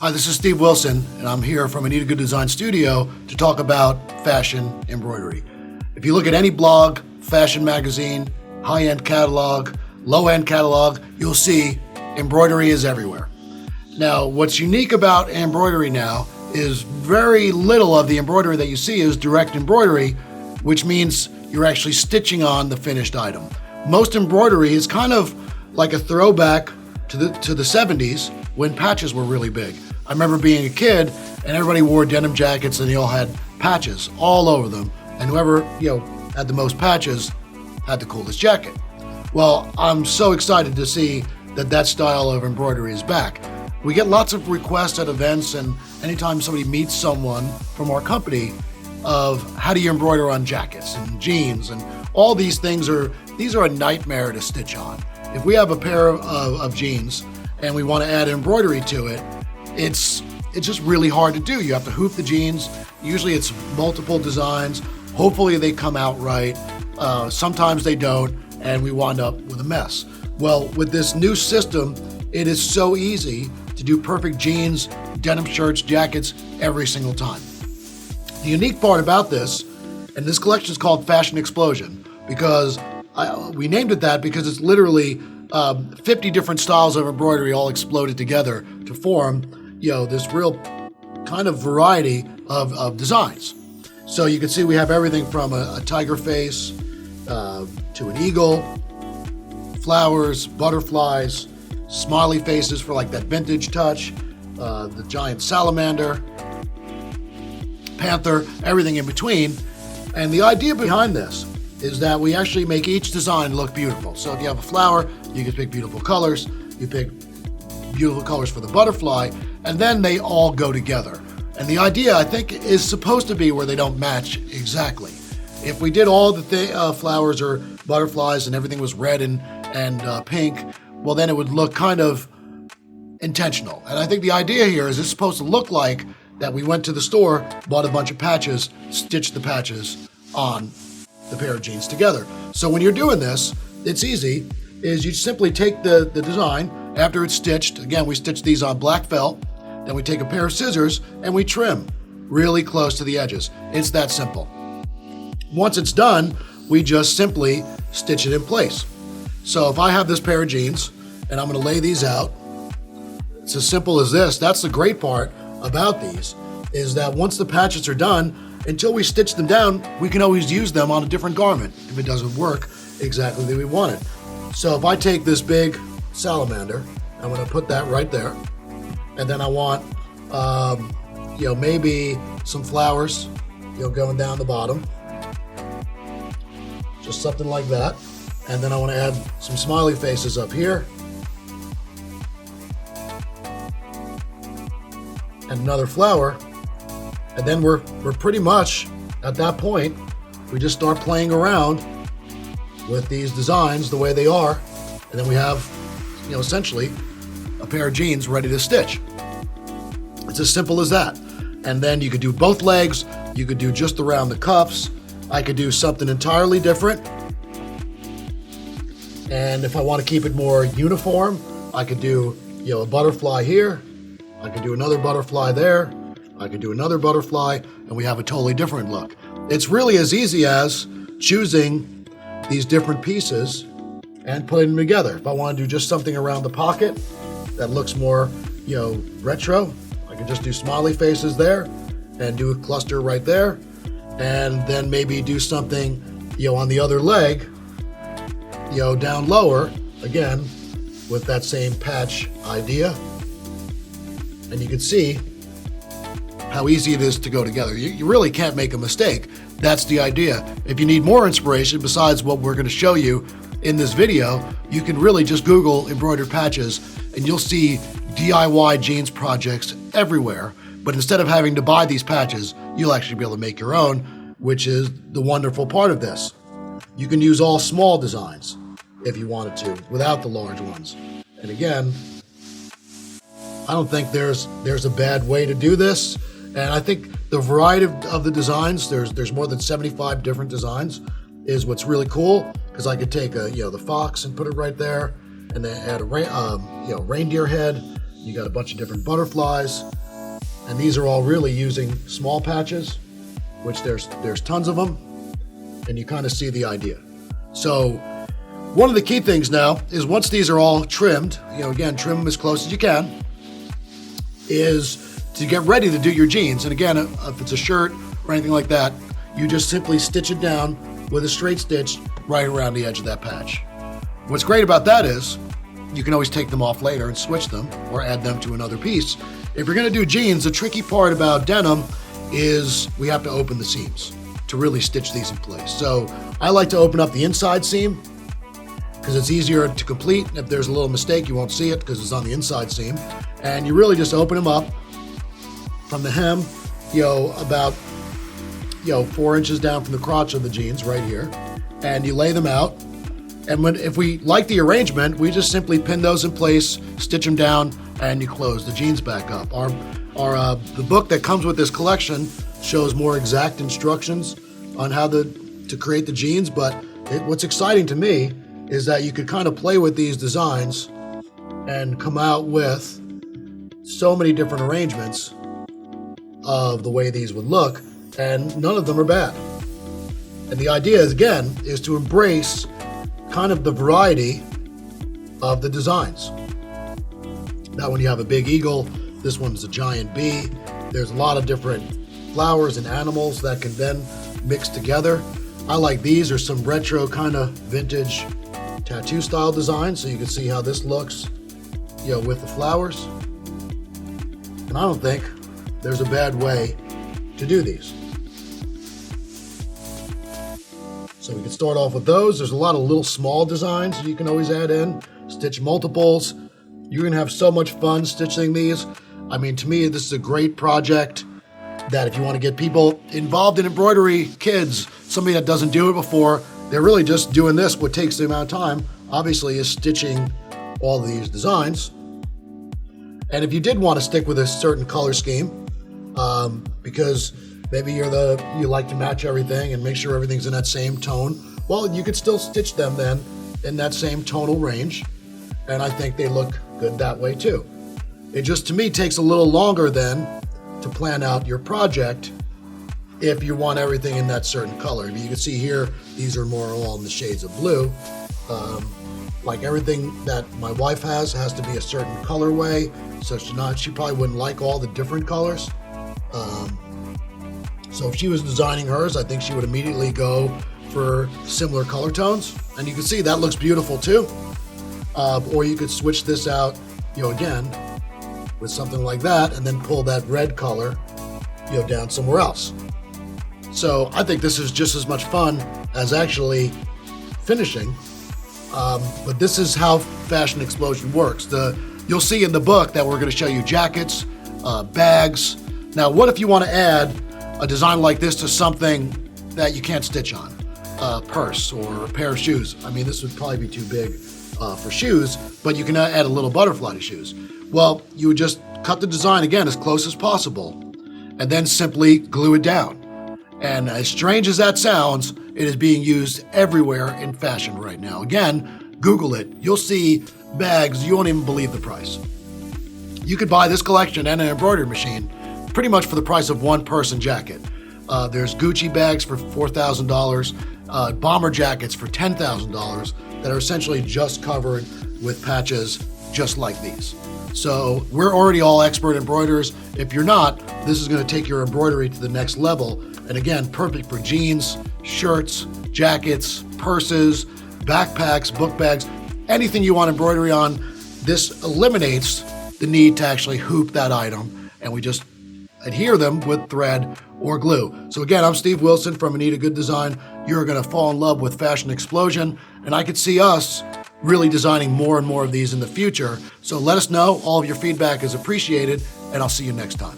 Hi, this is Steve Wilson, and I'm here from Anita Goodesign Studio to talk about fashion embroidery. If you look at any blog, fashion magazine, high-end catalog, low-end catalog, you'll see embroidery is everywhere. Now, what's unique about embroidery now is very little of the embroidery that you see is direct embroidery, which means you're actually stitching on the finished item. Most embroidery is kind of like a throwback to the 70s when patches were really big. I remember being a kid and everybody wore denim jackets and they all had patches all over them. And whoever, had the most patches had the coolest jacket. Well, I'm so excited to see that style of embroidery is back. We get lots of requests at events and anytime somebody meets someone from our company of how do you embroider on jackets and jeans and all these things these are a nightmare to stitch on. If we have a pair of jeans and we want to add embroidery to it, it's just really hard to do. You have to hoop the jeans. Usually it's multiple designs. Hopefully they come out right. Sometimes they don't, and we wind up with a mess. Well, with this new system, it is so easy to do perfect jeans, denim shirts, jackets every single time. The unique part about this, and this collection is called Fashion Explosion, because we named it that because it's literally 50 different styles of embroidery all exploded together to form, this real kind of variety of designs. So you can see we have everything from a tiger face to an eagle, flowers, butterflies, smiley faces for like that vintage touch, the giant salamander, panther, everything in between. And the idea behind this is that we actually make each design look beautiful. So if you have a flower, you can pick beautiful colors. You pick beautiful colors for the butterfly, and then they all go together. And the idea, I think, is supposed to be where they don't match exactly. If we did all the flowers or butterflies and everything was red and pink, well, then it would look kind of intentional. And I think the idea here is it's supposed to look like that we went to the store, bought a bunch of patches, stitched the patches on the pair of jeans together. So when you're doing this, it's easy, is you simply take the design, after it's stitched, again, we stitch these on black felt, then we take a pair of scissors and we trim really close to the edges. It's that simple. Once it's done, we just simply stitch it in place. So if I have this pair of jeans and I'm gonna lay these out, it's as simple as this. That's the great part about these, is that once the patches are done, until we stitch them down, we can always use them on a different garment if it doesn't work exactly the way we want it. So if I take this big salamander, I'm gonna put that right there. And then I want, maybe some flowers, going down the bottom. Just something like that. And then I want to add some smiley faces up here. And another flower. And then we're pretty much at that point, we just start playing around with these designs the way they are. And then we have, essentially a pair of jeans ready to stitch. It's as simple as that. And then you could do both legs. You could do just around the cuffs. I could do something entirely different. And if I want to keep it more uniform, I could do, a butterfly here. I could do another butterfly there. I could do another butterfly, and we have a totally different look. It's really as easy as choosing these different pieces and putting them together. If I want to do just something around the pocket that looks more, retro, I can just do smiley faces there and do a cluster right there. And then maybe do something, on the other leg, down lower, again, with that same patch idea. And you can see how easy it is to go together. You really can't make a mistake. That's the idea. If you need more inspiration besides what we're going to show you in this video, you can really just Google embroidered patches and you'll see DIY jeans projects everywhere. But instead of having to buy these patches, you'll actually be able to make your own, which is the wonderful part of this. You can use all small designs if you wanted to, without the large ones. And again, I don't think there's a bad way to do this. And I think the variety of the designs, there's more than 75 different designs, is what's really cool, because I could take the fox and put it right there, and then add a reindeer head, You got a bunch of different butterflies, and these are all really using small patches, which there's tons of them, and you kind of see the idea. So one of the key things now is once these are all trimmed, again, trim them as close as you can, is to get ready to do your jeans. And again, if it's a shirt or anything like that, you just simply stitch it down with a straight stitch right around the edge of that patch. What's great about that is you can always take them off later and switch them or add them to another piece. If you're gonna do jeans, the tricky part about denim is we have to open the seams to really stitch these in place. So I like to open up the inside seam because it's easier to complete. If there's a little mistake, you won't see it because it's on the inside seam. And you really just open them up from the hem, about 4 inches down from the crotch of the jeans right here. And you lay them out. And if we like the arrangement, we just simply pin those in place, stitch them down, and you close the jeans back up. The book that comes with this collection shows more exact instructions on how to create the jeans, but what's exciting to me is that you could kind of play with these designs and come out with so many different arrangements of the way these would look, and none of them are bad. And the idea is, again, is to embrace kind of the variety of the designs. That one you have a big eagle, this one's a giant bee. There's a lot of different flowers and animals that can then mix together. I like these are some retro kind of vintage tattoo style designs, so you can see how this looks, with the flowers. And I don't think there's a bad way to do these. So we can start off with those. There's a lot of little small designs that you can always add in, stitch multiples. You're gonna have so much fun stitching these. I mean, to me, this is a great project that if you want to get people involved in embroidery, kids, somebody that doesn't do it before, they're really just doing this. What takes the amount of time, obviously, is stitching all of these designs. And if you did want to stick with a certain color scheme, because maybe you like to match everything and make sure everything's in that same tone, well, you could still stitch them then in that same tonal range. And I think they look good that way too. It just, to me, takes a little longer then to plan out your project if you want everything in that certain color. You can see here, these are more all in the shades of blue. Like everything that my wife has to be a certain colorway, so she probably wouldn't like all the different colors. So if she was designing hers, I think she would immediately go for similar color tones. And you can see that looks beautiful too. Or you could switch this out, again, with something like that, and then pull that red color, down somewhere else. So I think this is just as much fun as actually finishing. But this is how Fashion Explosion works. You'll see in the book that we're going to show you jackets, bags. Now, what if you want to add a design like this to something that you can't stitch on? A purse or a pair of shoes. I mean, this would probably be too big for shoes, but you can add a little butterfly to shoes. Well, you would just cut the design again as close as possible and then simply glue it down. And as strange as that sounds, it is being used everywhere in fashion right now. Again, Google it. You'll see bags, you won't even believe the price. You could buy this collection and an embroidery machine pretty much for the price of one person jacket. There's Gucci bags for $4,000, bomber jackets for $10,000 that are essentially just covered with patches just like these. So we're already all expert embroiderers. If you're not, this is going to take your embroidery to the next level. And again, perfect for jeans, shirts, jackets, purses, backpacks, book bags, anything you want embroidery on. This eliminates the need to actually hoop that item, and we just adhere them with thread or glue. So again, I'm Steve Wilson from Anita Good Design. You're going to fall in love with Fashion Explosion, and I could see us really designing more and more of these in the future. So let us know. All of your feedback is appreciated, and I'll see you next time.